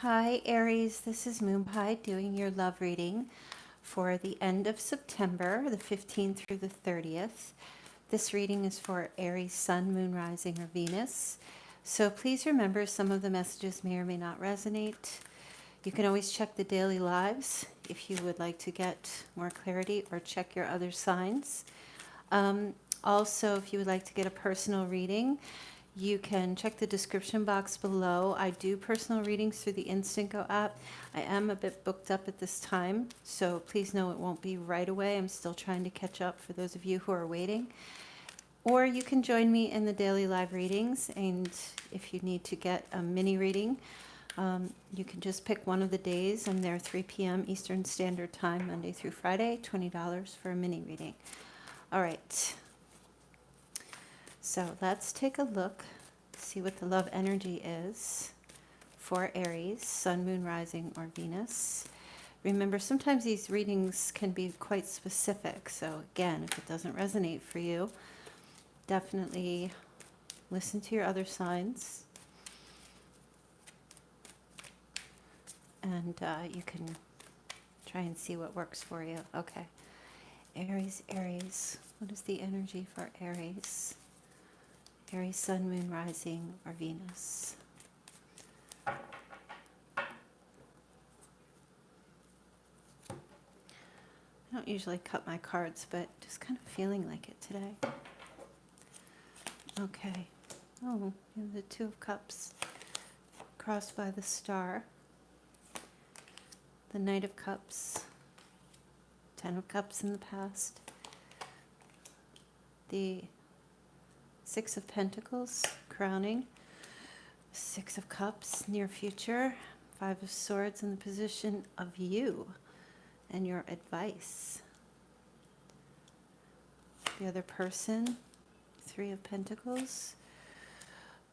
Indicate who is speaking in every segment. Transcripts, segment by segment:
Speaker 1: Hi Aries, this is Moonpie doing your love reading for the end of September, the 15th through the 30th. This reading is for Aries, Sun, Moon, Rising, or Venus. So please remember some of the messages may or may not resonate. You can always check the daily lives if you would like to get more clarity or check your other signs. Also, if you would like to get a personal reading, you can check the description box below. I do personal readings through the Instinco app. I am a bit booked up at this time, so please know it won't be right away. I'm still trying to catch up for those of you who are waiting. Or you can join me in the daily live readings, and if you need to get a mini reading, you can just pick one of the days. I'm there 3 p.m. Eastern Standard Time, Monday through Friday, $20 for a mini reading. All right. So let's take a look, see what the love energy is for Aries, Sun, Moon, Rising, or Venus. Remember, sometimes these readings can be quite specific. So again, if it doesn't resonate for you, definitely listen to your other signs. And you can try and see what works for you. Okay. Aries, Aries. What is the energy for Aries? Aries, Sun, Moon, Rising, or Venus. I don't usually cut my cards, but just kind of feeling like it today. Okay. Oh, you have the Two of Cups crossed by the star. The Knight of Cups. Ten of Cups in the past. The Six of Pentacles, crowning. Six of Cups, near future. Five of Swords in the position of you and your advice. The other person, Three of Pentacles.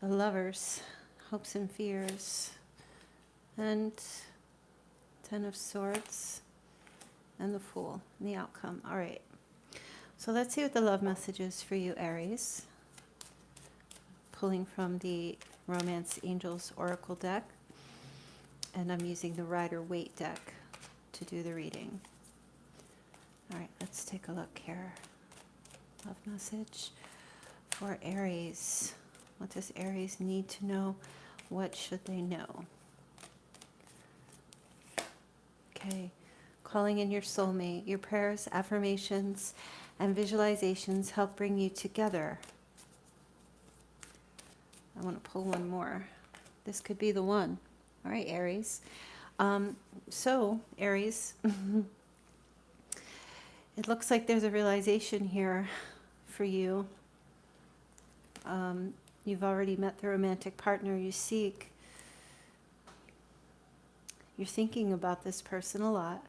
Speaker 1: The Lovers, hopes and fears. And Ten of Swords and the Fool, and the outcome. All right. So let's see what the love message is for you, Aries. Pulling from the Romance Angels Oracle deck, and I'm using the Rider-Waite deck to do the reading. All right, let's take a look here. Love message for Aries. What does Aries need to know? What should they know? Okay, calling in your soulmate. Your prayers, affirmations, and visualizations help bring you together. I want to pull one more. This could be the one. All right, Aries. So, Aries, it looks like there's a realization here for you. You've already met the romantic partner you seek. You're thinking about this person a lot.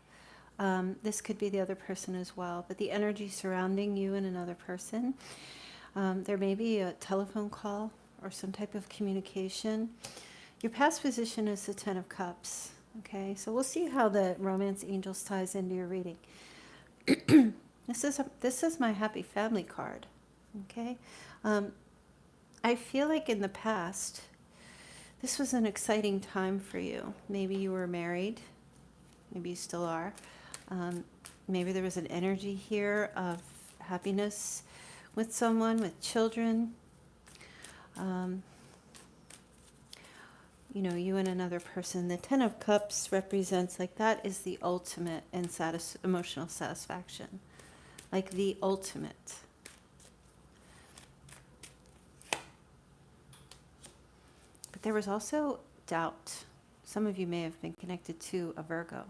Speaker 1: This could be the other person as well, but the energy surrounding you and another person. There may be a telephone call or some type of communication. Your past position is the Ten of Cups. Okay, so we'll see how the Romance Angels ties into your reading. This is my Happy Family card. Okay, I feel like in the past, this was an exciting time for you. Maybe you were married. Maybe you still are. Maybe there was an energy here of happiness with someone, with children. You know, you and another person. The Ten of Cups represents, like, that is the ultimate in emotional satisfaction. Like the ultimate. But there was also doubt. Some of you may have been connected to a Virgo.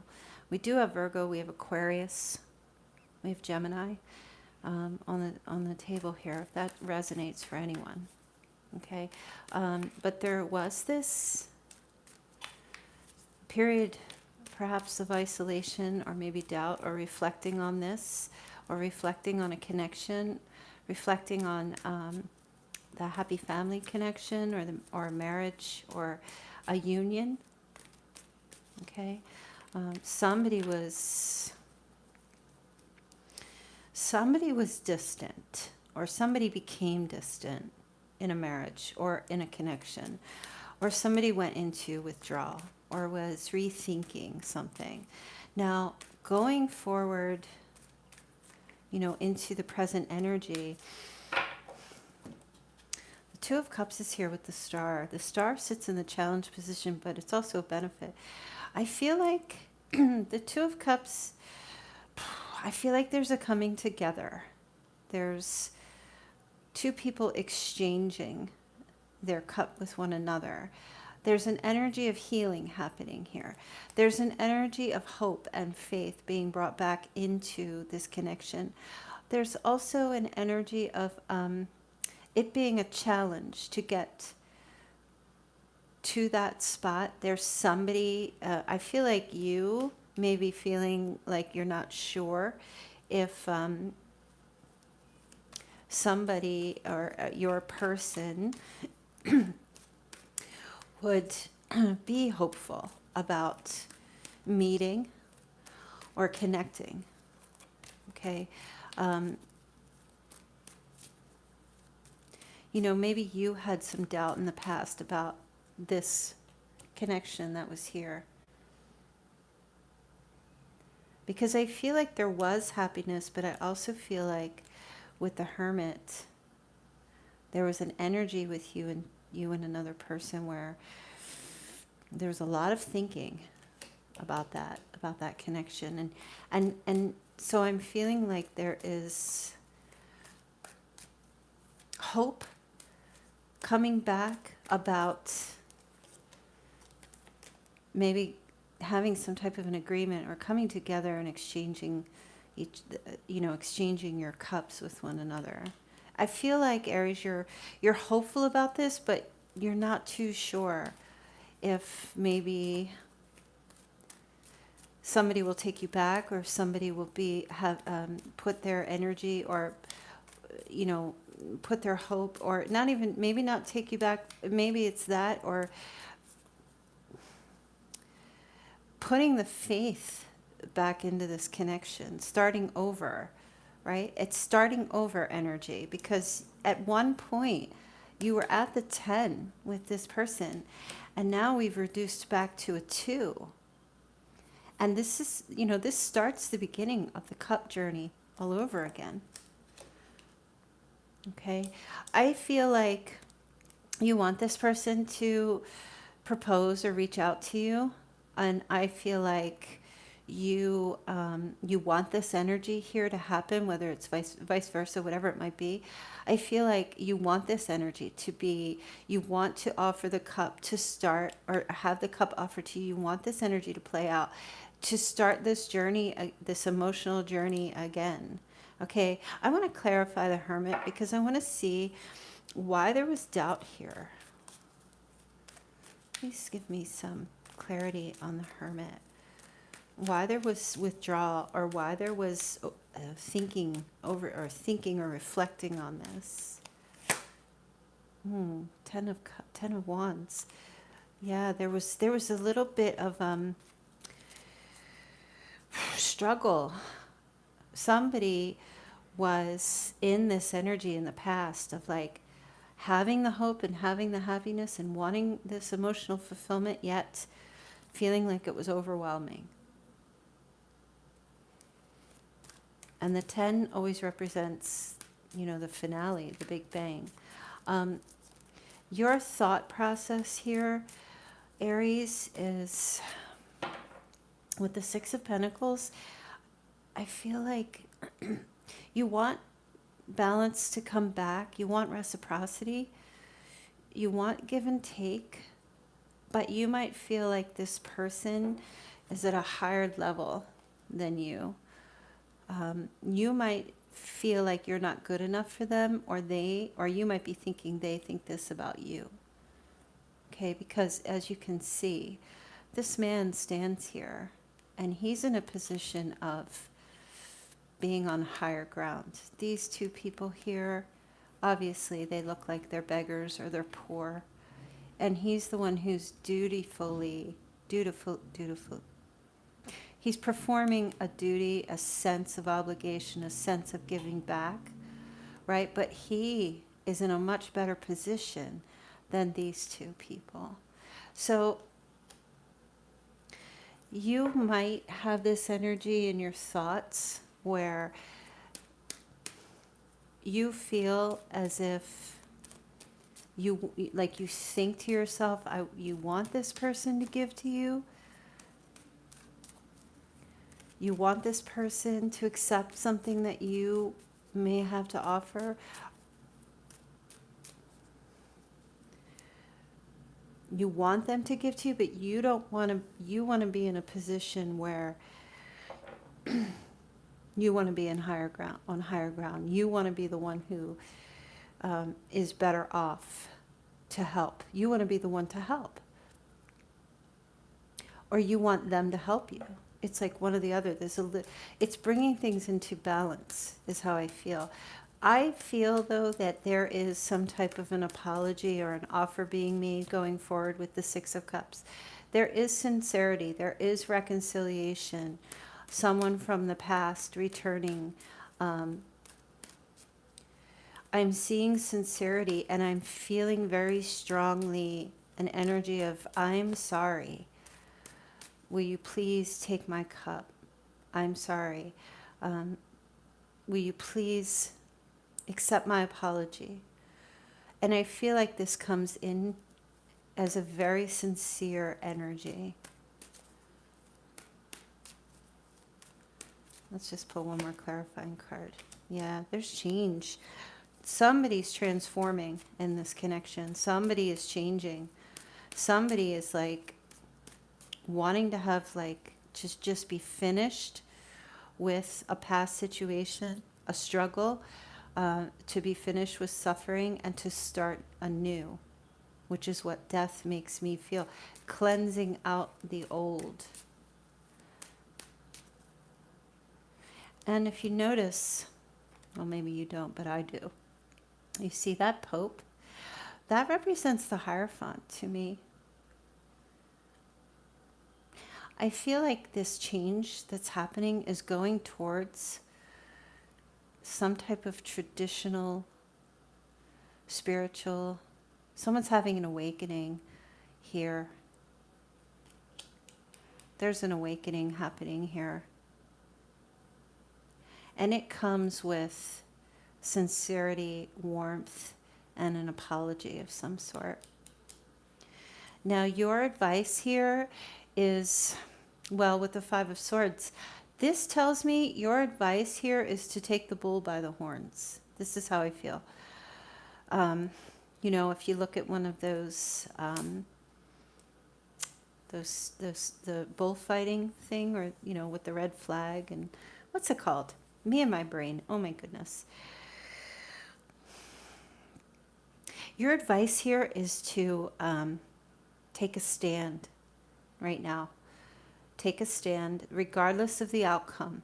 Speaker 1: We do have Virgo, we have Aquarius, we have Gemini on the table here, if that resonates for anyone. Okay, but there was this period perhaps of isolation or maybe doubt, or reflecting on this, or reflecting on a connection, reflecting on the happy family connection, or a marriage, or a union. Okay, somebody was distant, or somebody became distant in a marriage or in a connection, or somebody went into withdrawal. or was rethinking something. Now, going forward, into the present energy, the Two of Cups is here with the Star. The Star sits in the challenge position, but it's also a benefit. I feel like the Two of Cups, I feel like there's a coming together. There's two people exchanging their cup with one another. There's an energy of healing happening here. There's an energy of hope and faith being brought back into this connection. There's also an energy of it being a challenge to get to that spot. There's somebody, I feel like you may be feeling like you're not sure if somebody or your person would be hopeful about meeting or connecting. Okay. Maybe you had some doubt in the past about this connection that was here. Because I feel like there was happiness, but I also feel like with the Hermit, there was an energy with you and another person where there was a lot of thinking about that connection. And so I'm feeling like there is hope coming back about maybe having some type of an agreement or coming together and exchanging exchanging your cups with one another. I feel like, Aries, you're hopeful about this, but you're not too sure if maybe somebody will take you back, or somebody will put their energy, or put their hope, or not even, maybe not take you back. Maybe it's that, or putting the faith back into this connection, starting over, right? It's starting over energy, because at one point you were at the 10 with this person, and now we've reduced back to a 2. And this is, this starts the beginning of the cup journey all over again. Okay? I feel like you want this person to propose or reach out to you, and I feel like you want this energy here to happen, whether it's vice versa, whatever it might be. I feel like you want this energy to be, you want to offer the cup to start, or have the cup offered to you. You want this energy to play out, to start this journey, this emotional journey again. Okay, I want to clarify the Hermit, because I want to see why there was doubt here. Please give me some clarity on the Hermit. Why there was withdrawal, or why there was thinking or reflecting on this. 10 of Wands. Yeah, there was a little bit of struggle. Somebody was in this energy in the past of like having the hope and having the happiness and wanting this emotional fulfillment, yet feeling like it was overwhelming. And the 10 always represents, the finale, the big bang. Your thought process here, Aries, is with the 6 of Pentacles. I feel like you want balance to come back. You want reciprocity. You want give and take. But you might feel like this person is at a higher level than you. You might feel like you're not good enough for them, or you might be thinking they think this about you. Okay, because as you can see, this man stands here and he's in a position of being on higher ground. These two people here, obviously they look like they're beggars or they're poor. And he's the one who's dutiful. He's performing a duty, a sense of obligation, a sense of giving back, right? But he is in a much better position than these two people. So You might have this energy in your thoughts where you feel as if you, like you think to yourself, you want this person to give to you. You want this person to accept something that you may have to offer. You want them to give to you, but you don't want to, you want to be in a position where you want to be in higher ground, on higher ground. You want to be the one who is better off to help. You want to be the one to help. Or you want them to help you. It's like one or the other. It's bringing things into balance is how I feel. I feel, though, that there is some type of an apology or an offer being made going forward with the Six of Cups. There is sincerity. There is reconciliation. Someone from the past returning. I'm seeing sincerity, and I'm feeling very strongly an energy of, I'm sorry. Will you please take my cup? I'm sorry. Will you please accept my apology? And I feel like this comes in as a very sincere energy. Let's just pull one more clarifying card. Yeah, there's change. Somebody's transforming in this connection. Somebody is changing. Somebody is like wanting to have like just be finished with a past situation, a struggle, to be finished with suffering and to start anew, which is what death makes me feel. Cleansing out the old. And if you notice, well, maybe you don't, but I do. You see that Pope? That represents the Hierophant to me. I feel like this change that's happening is going towards some type of traditional, spiritual, someone's having an awakening here. There's an awakening happening here. And it comes with sincerity, warmth, and an apology of some sort. Now, your advice here is, well, with the Five of Swords, this tells me your advice here is to take the bull by the horns. This is how I feel. You know, if you look at one of those the bullfighting thing, or, you know, with the red flag, and what's it called? Me and my brain. Oh my goodness. Your advice here is to take a stand right now. Take a stand regardless of the outcome.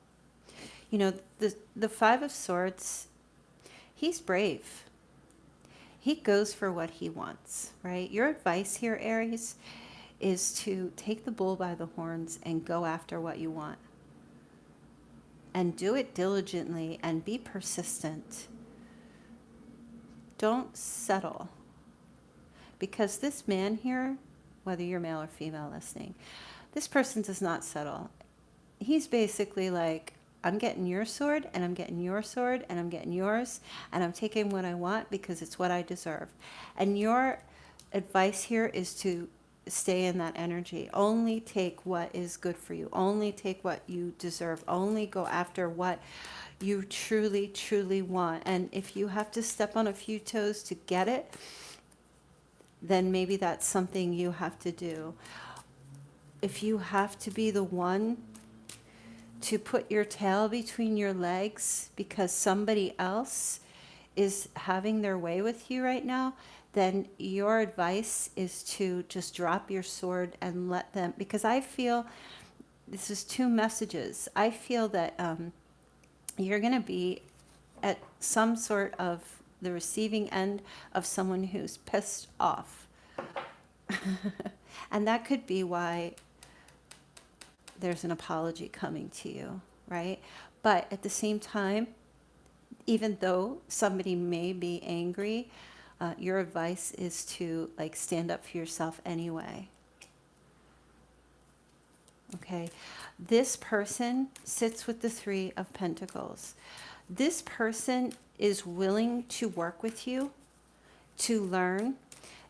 Speaker 1: You know, the Five of Swords, he's brave. He goes for what he wants, right? Your advice here, Aries, is to take the bull by the horns and go after what you want. And do it diligently and be persistent. Don't settle. Because this man here, whether you're male or female listening, this person does not settle. He's basically like, I'm getting your sword, and I'm getting your sword, and I'm getting yours, and I'm taking what I want because it's what I deserve. And your advice here is to stay in that energy. Only take what is good for you. Only take what you deserve. Only go after what you truly, truly want. And if you have to step on a few toes to get it, then maybe that's something you have to do. If you have to be the one to put your tail between your legs because somebody else is having their way with you right now, then your advice is to just drop your sword and let them, because I feel this is two messages. I feel that you're going to be at some sort of the receiving end of someone who's pissed off. And that could be why there's an apology coming to you, right? But at the same time, even though somebody may be angry, your advice is to like stand up for yourself anyway. Okay, this person sits with the Three of Pentacles. This person is willing to work with you, to learn.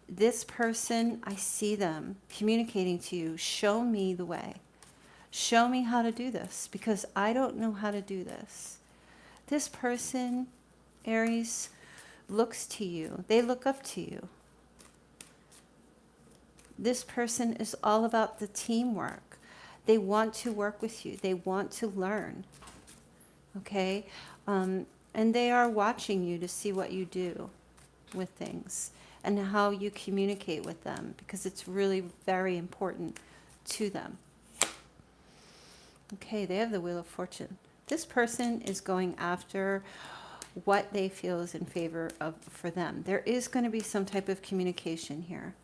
Speaker 1: This person, I see them communicating to you, show me the way. Show me how to do this, because I don't know how to do this. This person, Aries, looks to you. They look up to you. This person is all about the teamwork. They want to work with you. They want to learn. Okay? And they are watching you to see what you do with things and how you communicate with them, because it's really very important to them. Okay, they have the Wheel of Fortune. This person is going after what they feel is in favor of for them. There is going to be some type of communication here.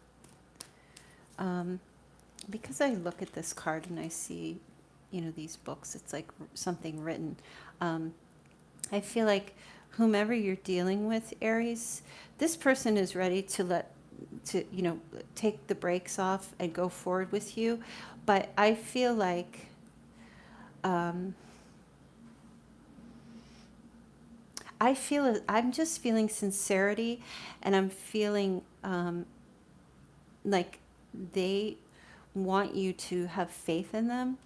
Speaker 1: Because I look at this card and I see, you know, these books, it's like something written. I feel like whomever you're dealing with, Aries, this person is ready to take the brakes off and go forward with you. But I feel like I'm just feeling sincerity, and I'm feeling like they want you to have faith in them.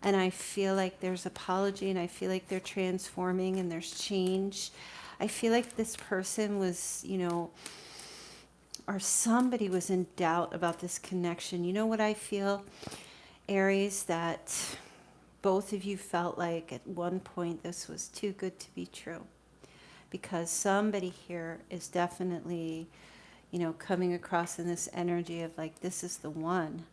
Speaker 1: And I feel like there's apology, and I feel like they're transforming and there's change. I feel like this person was, or somebody was in doubt about this connection. You know what I feel, Aries? That both of you felt like at one point this was too good to be true. Because somebody here is definitely, coming across in this energy of like, this is the one.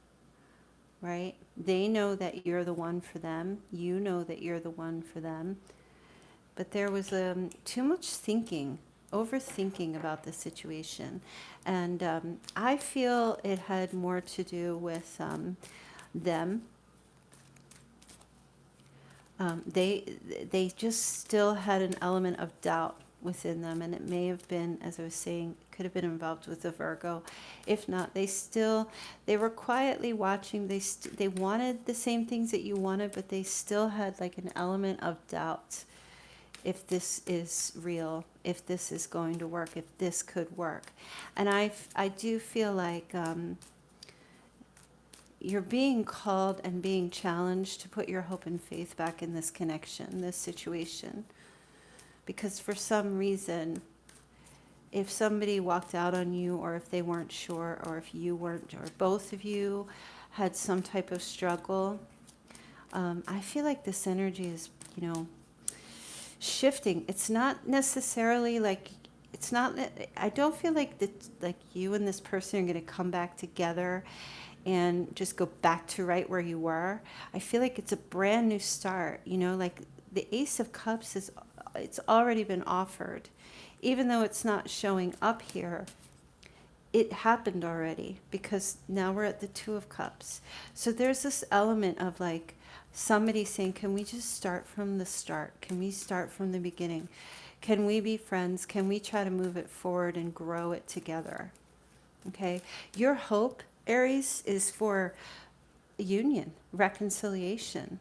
Speaker 1: Right? They know that you're the one for them. You know that you're the one for them. But there was too much overthinking about the situation. And I feel it had more to do with them. They just still had an element of doubt within them, and it may have been, as I was saying, could have been involved with a Virgo. If not, they were quietly watching. They wanted the same things that you wanted, but they still had like an element of doubt. If this is real, if this is going to work, if this could work. And I do feel like you're being called and being challenged to put your hope and faith back in this connection, this situation. Because for some reason, if somebody walked out on you, or if they weren't sure, or if you weren't, or both of you had some type of struggle, I feel like this energy is, shifting. It's not necessarily like, I don't feel like you and this person are going to come back together and just go back to right where you were. I feel like it's a brand new start, like the Ace of Cups it's already been offered. Even though it's not showing up here, it happened already, because now we're at the Two of Cups. So there's this element of like somebody saying, can we just start from the start? Can we start from the beginning? Can we be friends? Can we try to move it forward and grow it together? Okay. Your hope, Aries, is for union, reconciliation.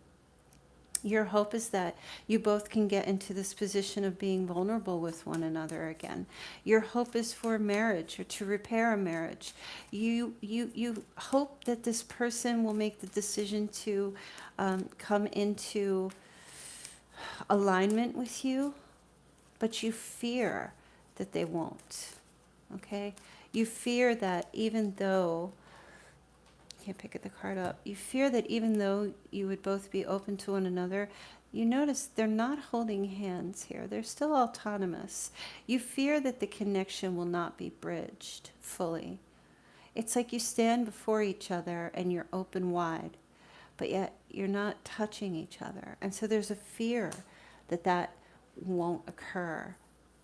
Speaker 1: Your hope is that you both can get into this position of being vulnerable with one another again. Your hope is for marriage, or to repair a marriage. You hope that this person will make the decision to come into alignment with you, but you fear that they won't. Okay? You fear that even though can't pick the card up. You fear that even though you would both be open to one another, you notice they're not holding hands here. They're still autonomous. You fear that the connection will not be bridged fully. It's like you stand before each other and you're open wide, but yet you're not touching each other. And so there's a fear that won't occur.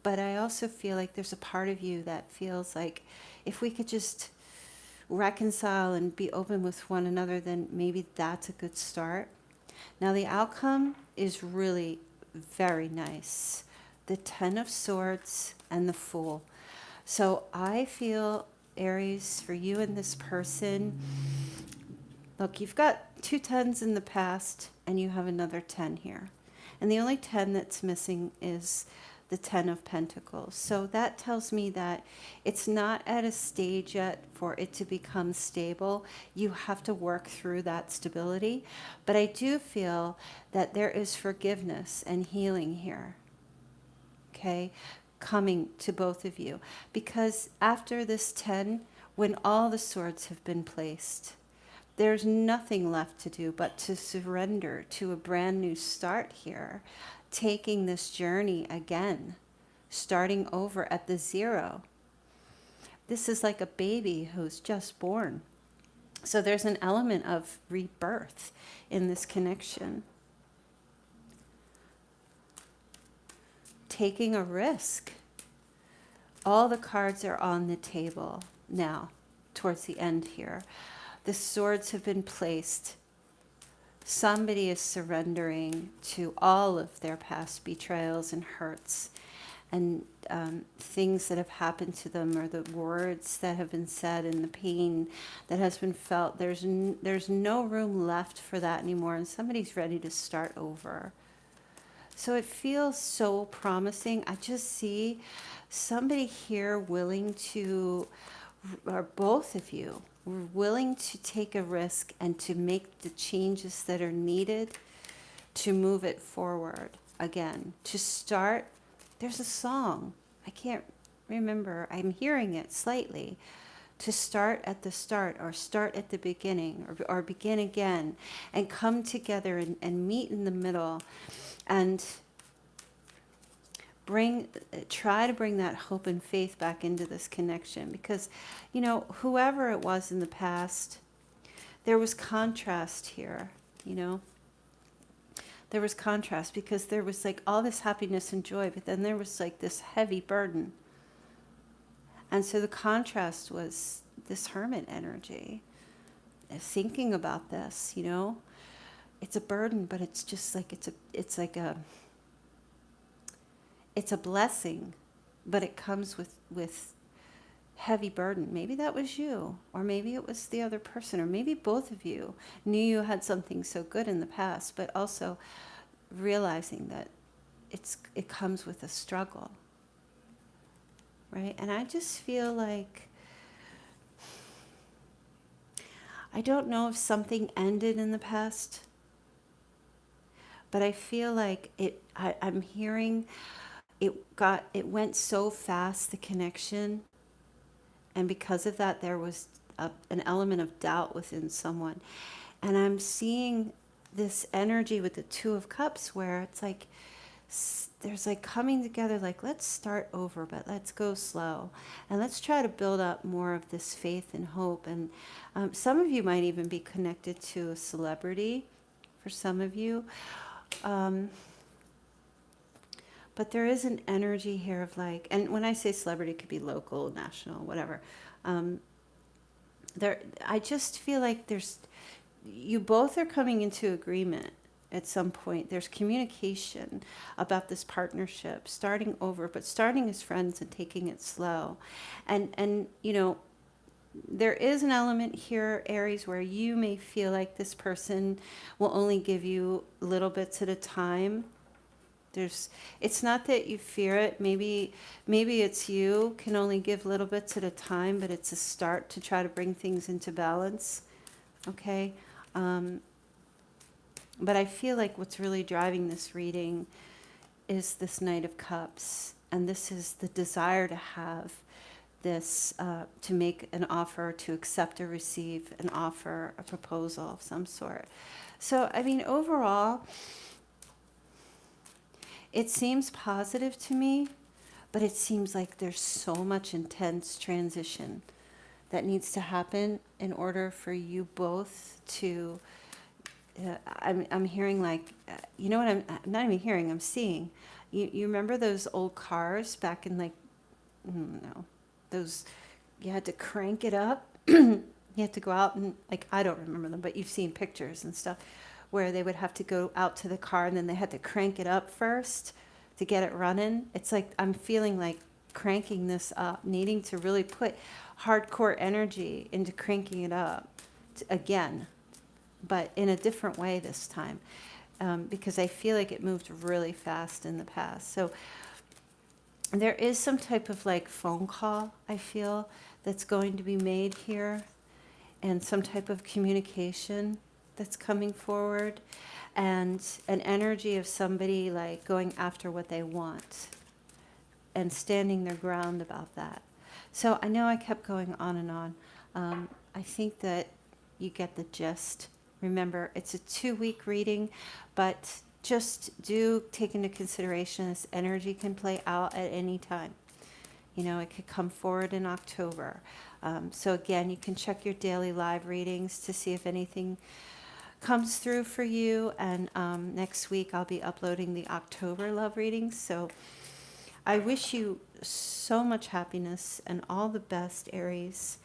Speaker 1: But I also feel like there's a part of you that feels like if we could just reconcile and be open with one another, then maybe that's a good start. Now the outcome is really very nice. The Ten of Swords and the Fool. So I feel, Aries, for you and this person, Look, you've got 2 10s in the past and you have another 10 here. And the only 10 that's missing is the 10 of Pentacles. So that tells me that it's not at a stage yet for it to become stable. You have to work through that stability. But I do feel that there is forgiveness and healing here, okay, coming to both of you. Because after this 10, when all the swords have been placed, there's nothing left to do but to surrender to a brand new start here, taking this journey again, starting over at the 0. This is like a baby who's just born. So there's an element of rebirth in this connection. Taking a risk. All the cards are on the table now, towards the end here. The swords have been placed. Somebody is surrendering to all of their past betrayals and hurts and things that have happened to them, or the words that have been said and the pain that has been felt. There's no room left for that anymore, and somebody's ready to start over. So it feels so promising. I just see somebody here willing to, or both of you, willing to take a risk and to make the changes that are needed to move it forward again, to start. There's a song, I can't remember, I'm hearing it slightly, to start at the start, or start at the beginning, or begin again, and come together and meet in the middle, and try to bring that hope and faith back into this connection. Because, you know, whoever it was in the past, there was contrast here, you know. There was contrast, because there was like all this happiness and joy, but then there was like this heavy burden. And so the contrast was this hermit energy, thinking about this, you know. It's a burden, but it's just like it's a blessing, but it comes with heavy burden. Maybe that was you, or maybe it was the other person, or maybe both of you knew you had something so good in the past, but also realizing that it comes with a struggle, right? And I just feel like, I don't know if something ended in the past, but I feel like I'm hearing it went so fast, the connection, and because of that there was an element of doubt within someone. And I'm seeing this energy with the 2 of Cups, where it's like there's like coming together, like let's start over, but let's go slow, and let's try to build up more of this faith and hope. And some of you might even be connected to a celebrity, for some of you. But there is an energy here of like, and when I say celebrity, it could be local, national, whatever. I just feel like you both are coming into agreement at some point. There's communication about this partnership, starting over, but starting as friends and taking it slow. And you know, there is an element here, Aries, where you may feel like this person will only give you little bits at a time. It's not that you fear it. Maybe it's you can only give little bits at a time, but it's a start to try to bring things into balance. Okay. But I feel like what's really driving this reading is this Knight of Cups. And this is the desire to have this, to make an offer, to accept or receive an offer, a proposal of some sort. So, I mean, overall, it seems positive to me, but it seems like there's so much intense transition that needs to happen in order for you both to, I'm hearing like, you know what, I'm not even hearing, I'm seeing. You remember those old cars back in like, no, those, you had to crank it up. You had to go out and, like, I don't remember them, but you've seen pictures and stuff, where they would have to go out to the car and then they had to crank it up first to get it running. It's like I'm feeling like cranking this up, needing to really put hardcore energy into cranking it up again, but in a different way this time, because I feel like it moved really fast in the past. So there is some type of like phone call, I feel, that's going to be made here, and some type of communication that's coming forward, and an energy of somebody like going after what they want and standing their ground about that. So I know I kept going on and on. I think that you get the gist. Remember, it's a 2-week reading, but just do take into consideration this energy can play out at any time. You know, it could come forward in October. So again, you can check your daily live readings to see if anything comes through for you. And next week I'll be uploading the October love readings. So I wish you so much happiness and all the best, Aries.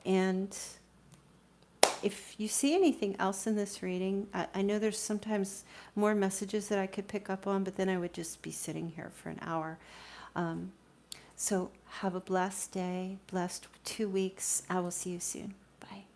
Speaker 1: And if you see anything else in this reading, I know there's sometimes more messages that I could pick up on, but then I would just be sitting here for an hour. So have a blessed day, blessed 2 weeks. I will see you soon.